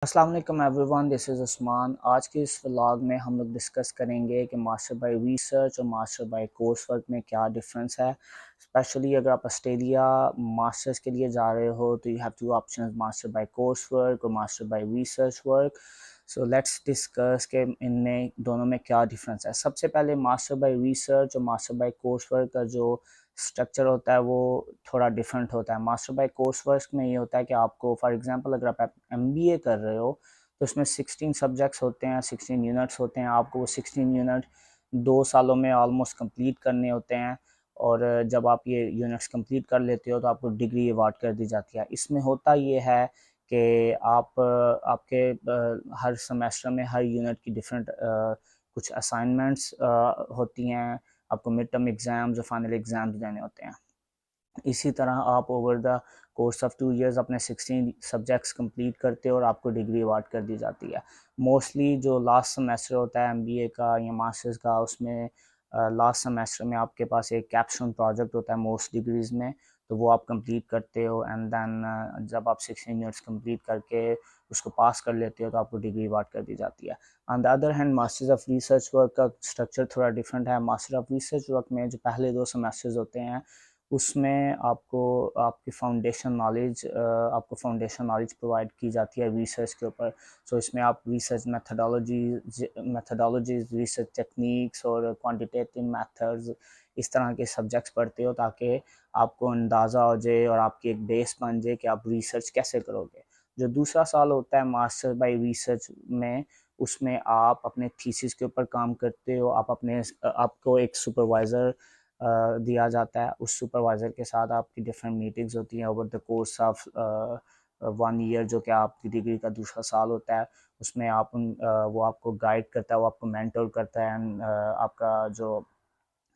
अस्सलाम वालेकुम everyone, this is Usman. आज के इस व्लॉग में हम लोग डिस्कस करेंगे कि मास्टर बाय रिसर्च और मास्टर बाय कोर्स वर्क में क्या डिफरेंस है। स्पेशली अगर आप ऑस्ट्रेलिया मास्टर्स के लिए जा रहे हो तो you have two options, master by course work और master by research work. So let's discuss के इनमें दोनों में क्या डिफरेंस है। सबसे पहले मास्टर बाय रिसर्च और मास्टर बाय कोर्स वर्क का जो स्ट्रक्चर होता है वो थोड़ा डिफरेंट होता है। मास्टर बाय कोर्स वर्क में ये होता है कि आपको फॉर एग्जांपल अगर आप एमबीए कर रहे हो तो उसमें 16 सब्जेक्ट्स होते हैं, 16 यूनिट्स होते हैं। आपको वो 16 यूनिट 2 सालों में ऑलमोस्ट कंप्लीट करने होते हैं, और जब आप ये यूनिट्स कंप्लीट कर लेते हो तो आपको डिग्री अवार्ड कर दी जाती है। इसमें होता ये है कि आप आपके हर सेमेस्टर में हर यूनिट की डिफरेंट कुछ असाइनमेंट्स होती हैं। आपको मिड टर्म एग्ज़ाम्स और फाइनल एग्ज़ाम्स देने होते हैं। इसी तरह आप over the course of 2 years अपने 16 सब्जेक्ट्स कंप्लीट करते हो और आपको डिग्री अवार्ड कर दी जाती है। मोस्टली जो लास्ट सेमेस्टर होता है एमबीए का या मास्टर्स का, उसमें लास्ट सेमेस्टर में आपके पास एक कैप्स्टोन प्रोजेक्ट होता है मोस्ट डिग्रीज़ में, तो वो आप कंप्लीट करते हो। एंड देन जब आप 16 यूनिट्स कंप्लीट करके उसको पास कर लेते हो तो आपको डिग्री अवार्ड कर दी जाती है। On the other hand masters of research work का स्ट्रक्चर थोड़ा डिफरेंट है। मास्टर ऑफ रिसर्च वर्क में जो पहले 2 सेमेस्टर्स होते हैं उसमें आपको आपकी फाउंडेशन नॉलेज प्रोवाइड की जाती है रिसर्च के ऊपर। सो इसमें आप रिसर्च मैथडोलॉजीज, रिसर्च टेक्निक्स और क्वांटिटेटिव मेथड्स, इस तरह के सब्जेक्ट्स पढ़ते हो ताकि आपको अंदाज़ा हो जाए और आपकी एक बेस बन जाए कि आप रिसर्च कैसे करोगे। जो दूसरा साल होता है मास्टर बाय रिसर्च में, उसमें आप अपने थीसिस के ऊपर काम करते हो। आपको एक सुपरवाइज़र दिया जाता है। उस सुपरवाइज़र के साथ आपकी डिफरेंट मीटिंग्स होती हैं over the course of 1 year, जो कि आपकी डिग्री का दूसरा साल होता है। उसमें वो आपको गाइड करता है, वो आपको मेंटर करता है, एंड आपका जो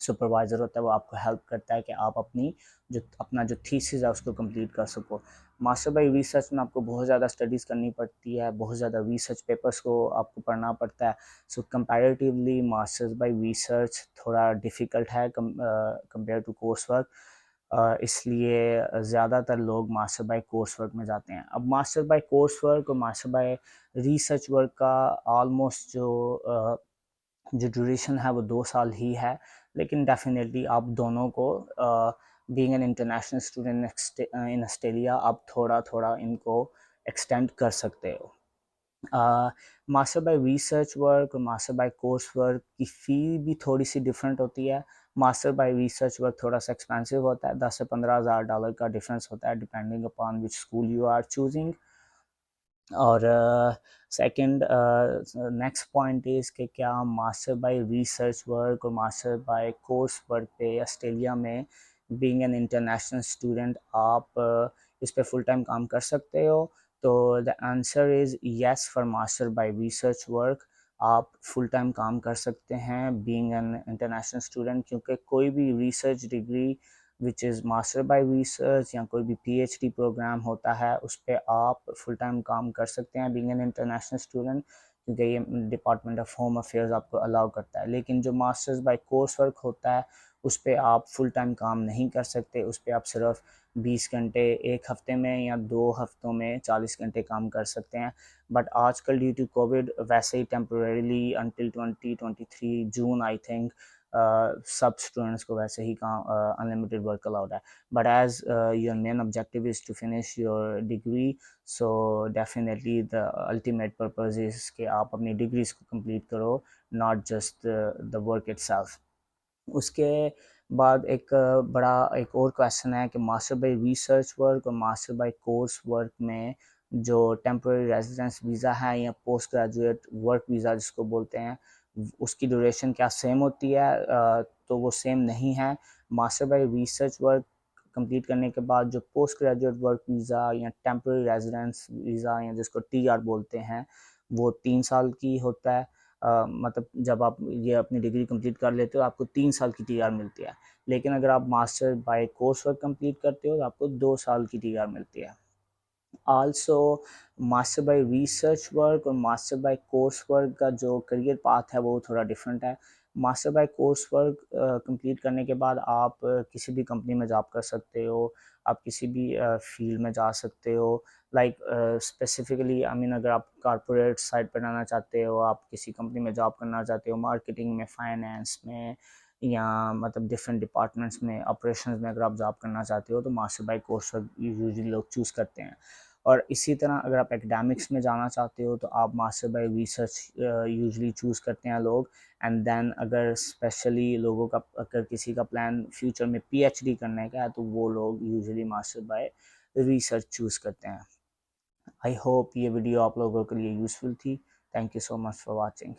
सुपरवाइज़र होता है वो आपको हेल्प करता है कि आप अपना जो थीसिस है उसको कंप्लीट कर सको। मास्टर बाय रिसर्च में आपको बहुत ज़्यादा स्टडीज़ करनी पड़ती है, बहुत ज़्यादा रिसर्च पेपर्स को आपको पढ़ना पड़ता है। सो कंपैरेटिवली मास्टर्स बाय रिसर्च थोड़ा डिफ़िकल्ट है कंपेयर टू कोर्स वर्क। इसलिए ज़्यादातर लोग मास्टर बाय कोर्स वर्क में जाते हैं। अब मास्टर बाय कोर्स वर्क और मास्टर बाय रिसर्च वर्क का ऑलमोस्ट जो ड्यूरेशन है वो 2 साल ही है, लेकिन डेफिनेटली आप दोनों को being an international student in Australia आप थोड़ा थोड़ा इनको एक्सटेंड कर सकते हो। मास्टर बाय रिसर्च वर्क और मास्टर बाय कोर्स वर्क की फ़ी भी थोड़ी सी डिफरेंट होती है। मास्टर बाय रिसर्च वर्क थोड़ा सा एक्सपेंसिव होता है, 10 से 15,000 डॉलर का डिफरेंस होता है depending upon which school you are choosing. और सेकंड नेक्स्ट पॉइंट इज़ कि क्या मास्टर बाय रिसर्च वर्क और मास्टर बाय कोर्स वर्क पे ऑस्ट्रेलिया में बीइंग एन इंटरनेशनल स्टूडेंट आप इस पे फुल टाइम काम कर सकते हो। तो the answer is yes for master by research work. आप फुल टाइम काम कर सकते हैं बीइंग एन इंटरनेशनल स्टूडेंट, क्योंकि कोई भी research degree which is master by research या कोई भी पीएचडी प्रोग्राम होता है उस पर आप फुल टाइम काम कर सकते हैं बीइंग एन इंटरनेशनल स्टूडेंट, क्योंकि ये डिपार्टमेंट ऑफ होम अफेयर्स आपको अलाउ करता है। लेकिन जो मास्टर्स बाय कोर्स वर्क होता है उस पर आप फुल टाइम काम नहीं कर सकते। उस पर आप सिर्फ 20 घंटे एक हफ्ते में या 2 हफ्तों में 40 घंटे काम कर सकते हैं। बट आजकल ड्यू टू कोविड वैसे ही temporarily until 2023 June I think सब स्टूडेंट्स को वैसे ही काम अनलिमिटेड वर्क अलाउड है। But as your main objective is to finish your degree, so definitely the ultimate purpose is कि आप अपनी डिग्रीज को कंप्लीट करो, not just the work itself. उसके बाद एक और क्वेश्चन है कि मास्टर बाय रिसर्च वर्क और मास्टर बाय कोर्स वर्क में जो टेम्परेरी रेजिडेंस वीज़ा है या पोस्ट ग्रेजुएट वर्क वीज़ा जिसको बोलते हैं, उसकी ड्यूरेशन क्या सेम होती है? तो वो सेम नहीं है। Master by research work complete करने के बाद जो पोस्ट ग्रेजुएट वर्क वीज़ा या टेम्परेरी रेजिडेंस वीज़ा या जिसको टीआर बोलते हैं, वो 3 साल की होता है। मतलब जब आप ये अपनी डिग्री कंप्लीट कर लेते हो आपको 3 साल की टीआर मिलती है। लेकिन अगर आप master by course work complete करते हो तो आपको 2 साल की टीआर मिलती है। Also master by research work और मास्टर बाय कोर्स वर्क का जो करियर पाथ है वो थोड़ा डिफरेंट है। Master by course work complete करने के बाद आप किसी भी कंपनी में जॉब कर सकते हो, आप किसी भी फील्ड में जा सकते हो। लाइक स्पेसिफिकली आई मीन अगर आप कॉरपोरेट साइड पर जाना चाहते हो, आप किसी कंपनी में जॉब करना चाहते हो, मार्केटिंग में, फाइनेंस में, या मतलब डिफरेंट डिपार्टमेंट्स में, ऑपरेशंस में अगर आप जॉब करना चाहते हो तो master by course work usually लोग चूज़ करते हैं। और इसी तरह अगर आप एकेडमिक्स में जाना चाहते हो तो आप master by research usually choose करते हैं लोग। एंड देन अगर स्पेशली लोगों का अगर किसी का प्लान फ्यूचर में पीएचडी करने का है तो वो लोग usually master by research choose करते हैं। आई होप ये वीडियो आप लोगों के लिए यूज़फुल थी। Thank you so much for watching.